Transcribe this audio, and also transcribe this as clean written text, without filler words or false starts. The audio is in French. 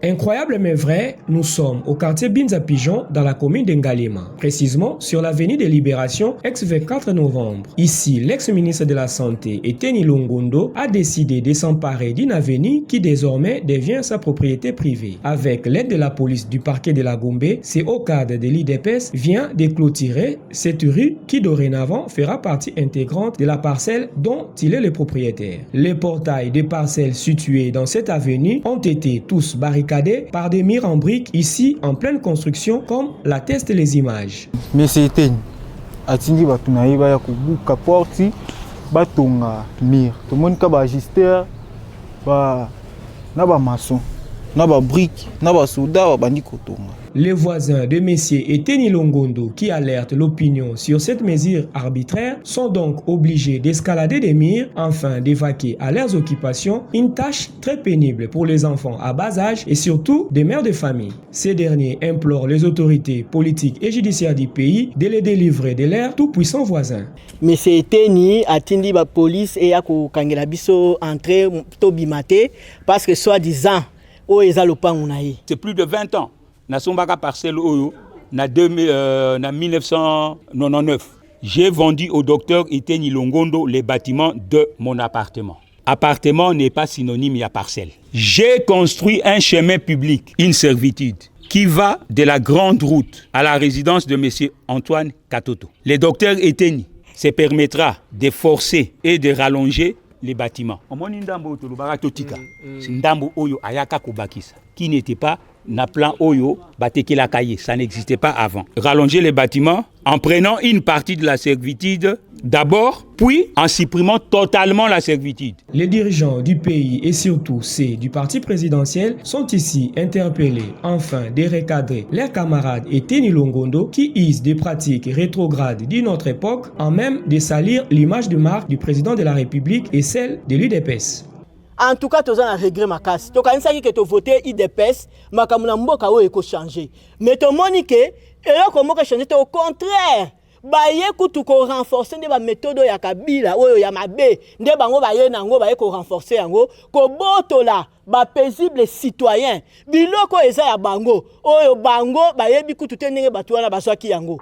Incroyable mais vrai, nous sommes au quartier Binza Pigeon dans la commune d'Ngalema, précisément sur l'avenue des Libérations, ex-24 novembre. Ici, l'ex-ministre de la Santé, Eteni Longondo, a décidé de s'emparer d'une avenue qui désormais devient sa propriété privée. Avec l'aide de la police du parquet de la Gombe, c'est au cadre de l'IDPS vient de clôturer cette rue qui dorénavant fera partie intégrante de la parcelle dont il est le propriétaire. Les portails des parcelles situées dans cette avenue ont été tous barricadés par des murs en briques ici en pleine construction comme l'attestent les images. Mais c'était atindi batunayi ba ya kubuka porti batonga mur. Tout le monde ka ba ajuster ba na ba maçon, na ba brique, na ba soda ba bandi kotonga. Les voisins de Messier Eteni Longondo qui alertent l'opinion sur cette mesure arbitraire sont donc obligés d'escalader des murs afin d'évacuer à leurs occupations, une tâche très pénible pour les enfants à bas âge et surtout des mères de famille. Ces derniers implorent les autorités politiques et judiciaires du pays de les délivrer de leurs tout-puissants voisins. Messier Eteni atindi la police et a kangela biso entrer tobimate parce que soi-disant o c'est plus de 20 ans. Nasombaka parcelle Oyo, na 1999. J'ai vendu au docteur Eteni Longondo les bâtiments de mon appartement. Appartement n'est pas synonyme à parcelle. J'ai construit un chemin public, une servitude, qui va de la grande route à la résidence de M. Antoine Katoto. Le docteur Eteni se permettra de forcer et de rallonger les bâtiments. Qui n'était pas na plan Oyo, Batekela Kaye, ça n'existait pas avant. Rallonger les bâtiments en prenant une partie de la servitude d'abord, puis en supprimant totalement la servitude. Les dirigeants du pays et surtout ceux du parti présidentiel sont ici interpellés afin de recadrer leurs camarades Eteni Longondo qui usent des pratiques rétrogrades d'une autre époque en même de salir l'image de marque du président de la République et celle de l'UDPS. En tout cas, tu as un regret makasi. Tu as dit que tu as voté IDPS, makamuna mboka o eko changer. Mais tu as que et comment changer au contraire. Baye kutu ko renforcer des méthodes ya Kabila oyo ya mabe nde bango baye nango baye ko renforcer yango ko botola ba paisible citoyen biloko eza ya bango oyo bango baye bikutu te ndenge batu wana baswaki yango.